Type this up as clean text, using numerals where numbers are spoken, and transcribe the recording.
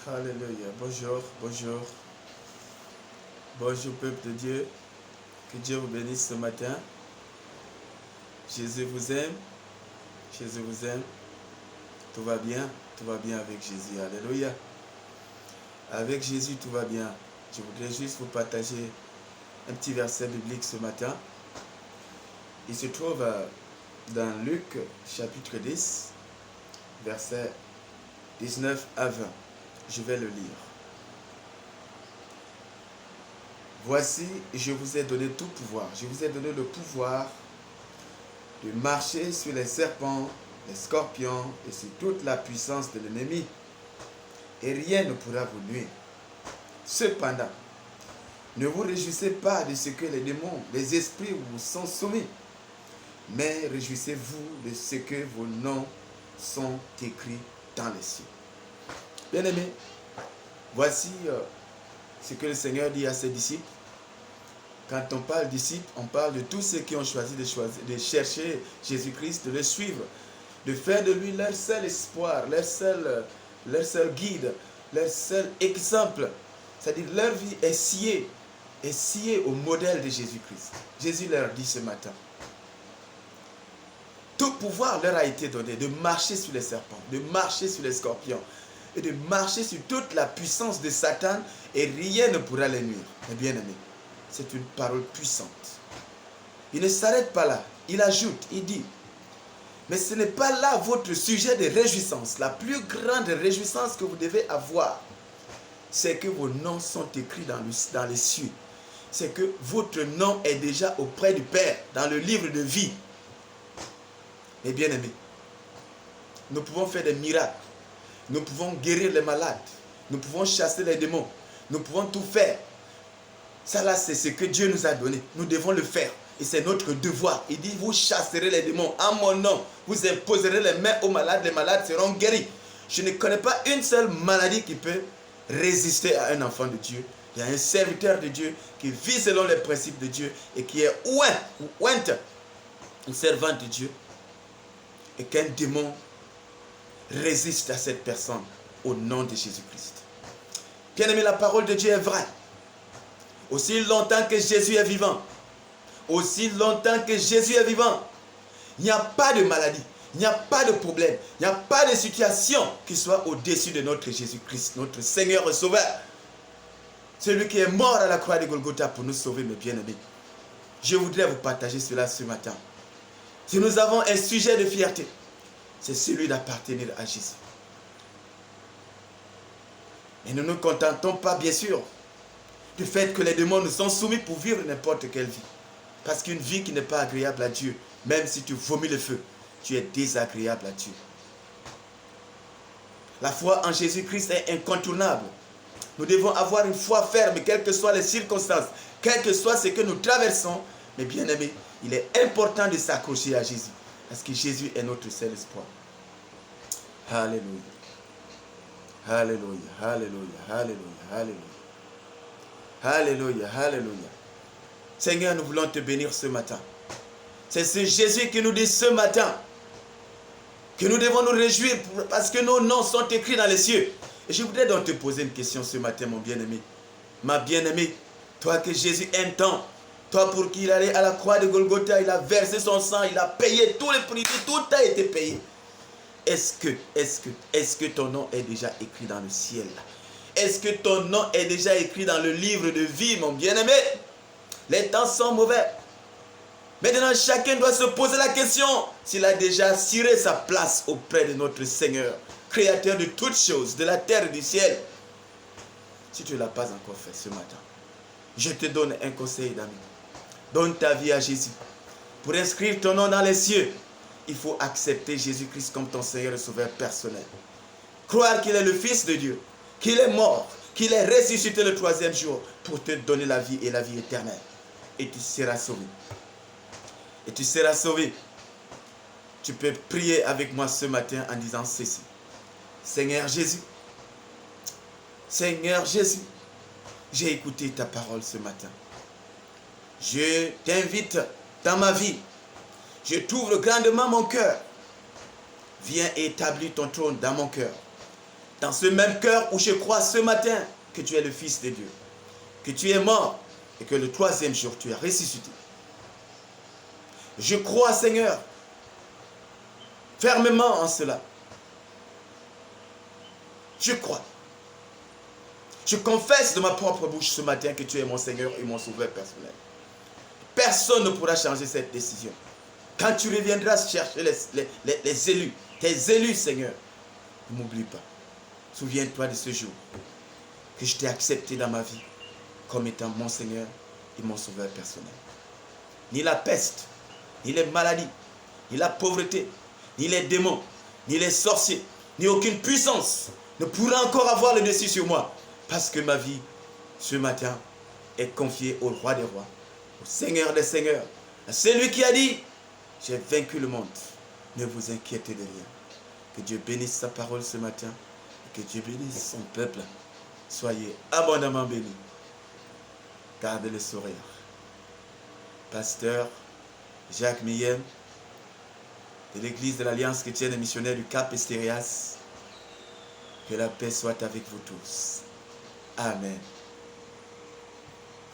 Alléluia. Bonjour, bonjour. Bonjour peuple de Dieu. Que Dieu vous bénisse ce matin. Jésus vous aime. Jésus vous aime. Tout va bien. Tout va bien avec Jésus. Alléluia. Avec Jésus, tout va bien. Je voudrais juste vous partager un petit verset biblique ce matin. Il se trouve dans Luc chapitre 10, versets 19 à 20. Je vais le lire. Voici, je vous ai donné tout pouvoir. Je vous ai donné le pouvoir de marcher sur les serpents, les scorpions et sur toute la puissance de l'ennemi. Et rien ne pourra vous nuire. Cependant, ne vous réjouissez pas de ce que les démons, les esprits vous sont soumis, mais réjouissez-vous de ce que vos noms sont écrits dans les cieux. Bien-aimés, voici ce que le Seigneur dit à ses disciples. Quand on parle disciples, on parle de tous ceux qui ont choisi de chercher Jésus-Christ, de le suivre, de faire de lui leur seul espoir, leur seul guide, leur seul exemple. C'est-à-dire leur vie est sciée au modèle de Jésus-Christ. Jésus leur dit ce matin, tout pouvoir leur a été donné de marcher sur les serpents, de marcher sur les scorpions et de marcher sur toute la puissance de Satan et rien ne pourra les nuire. Mais bien aimé, c'est une parole puissante. Il ne s'arrête pas là. Il ajoute, il dit, mais ce n'est pas là votre sujet de réjouissance. La plus grande réjouissance que vous devez avoir, c'est que vos noms sont écrits dans les cieux. C'est que votre nom est déjà auprès du Père, dans le livre de vie. Mais bien aimé, nous pouvons faire des miracles. Nous pouvons guérir les malades. Nous pouvons chasser les démons. Nous pouvons tout faire. Ça là, c'est ce que Dieu nous a donné. Nous devons le faire. Et c'est notre devoir. Il dit, vous chasserez les démons en mon nom. Vous imposerez les mains aux malades. Les malades seront guéris. Je ne connais pas une seule maladie qui peut résister à un enfant de Dieu. Il y a un serviteur de Dieu qui vit selon les principes de Dieu et qui est ointe, une servante de Dieu. Et qu'un démon résiste à cette personne au nom de Jésus-Christ. Bien-aimé, la parole de Dieu est vraie. Aussi longtemps que Jésus est vivant, aussi longtemps que Jésus est vivant, il n'y a pas de maladie, il n'y a pas de problème, il n'y a pas de situation qui soit au-dessus de notre Jésus-Christ, notre Seigneur et Sauveur. Celui qui est mort à la croix de Golgotha pour nous sauver, mes bien-aimés. Je voudrais vous partager cela ce matin. Si nous avons un sujet de fierté, c'est celui d'appartenir à Jésus. Et nous ne nous contentons pas, bien sûr, du fait que les démons nous sont soumis pour vivre n'importe quelle vie. Parce qu'une vie qui n'est pas agréable à Dieu, même si tu vomis le feu, tu es désagréable à Dieu. La foi en Jésus-Christ est incontournable. Nous devons avoir une foi ferme, quelles que soient les circonstances, quel que soit ce que nous traversons. Mais bien aimé, il est important de s'accrocher à Jésus. Parce que Jésus est notre seul espoir. Alléluia. Alléluia. Alléluia. Alléluia. Alléluia. Alléluia. Alléluia. Seigneur, nous voulons te bénir ce matin. C'est ce Jésus qui nous dit ce matin que nous devons nous réjouir parce que nos noms sont écrits dans les cieux. Et je voudrais donc te poser une question ce matin, mon bien-aimé. Ma bien-aimée, toi que Jésus aime tant, toi pour qui il allait à la croix de Golgotha, il a versé son sang, il a payé tous les prix, tout a été payé. Est-ce que ton nom est déjà écrit dans le ciel? Est-ce que ton nom est déjà écrit dans le livre de vie, mon bien-aimé? Les temps sont mauvais. Maintenant, chacun doit se poser la question s'il a déjà assuré sa place auprès de notre Seigneur, créateur de toutes choses, de la terre et du ciel. Si tu ne l'as pas encore fait ce matin, je te donne un conseil, d'ami. Donne ta vie à Jésus. Pour inscrire ton nom dans les cieux, il faut accepter Jésus-Christ comme ton Seigneur et Sauveur personnel. Croire qu'il est le Fils de Dieu, qu'il est mort, qu'il est ressuscité le 3e jour pour te donner la vie et la vie éternelle. Et tu seras sauvé. Et tu seras sauvé. Tu peux prier avec moi ce matin en disant ceci. Seigneur Jésus, j'ai écouté ta parole ce matin. Je t'invite dans ma vie. Je t'ouvre grandement mon cœur. Viens établir ton trône dans mon cœur. Dans ce même cœur où je crois ce matin que tu es le Fils de Dieu, que tu es mort et que le troisième jour tu es ressuscité. Je crois, Seigneur, fermement en cela. Je crois. Je confesse de ma propre bouche ce matin que tu es mon Seigneur et mon Sauveur personnel. Personne ne pourra changer cette décision. Quand tu reviendras chercher les élus, tes élus, Seigneur, ne m'oublie pas. Souviens-toi de ce jour que je t'ai accepté dans ma vie comme étant mon Seigneur et mon Sauveur personnel. Ni la peste, ni les maladies, ni la pauvreté, ni les démons, ni les sorciers, ni aucune puissance ne pourra encore avoir le dessus sur moi. Parce que ma vie, ce matin, est confiée au Roi des Rois, au Seigneur des Seigneurs, à celui qui a dit, j'ai vaincu le monde. Ne vous inquiétez de rien. Que Dieu bénisse sa parole ce matin, et que Dieu bénisse son peuple. Soyez abondamment bénis. Gardez le sourire. Pasteur Jacques Miyem, de l'église de l'Alliance chrétienne et missionnaire du Cap Esterias, que la paix soit avec vous tous. Amen.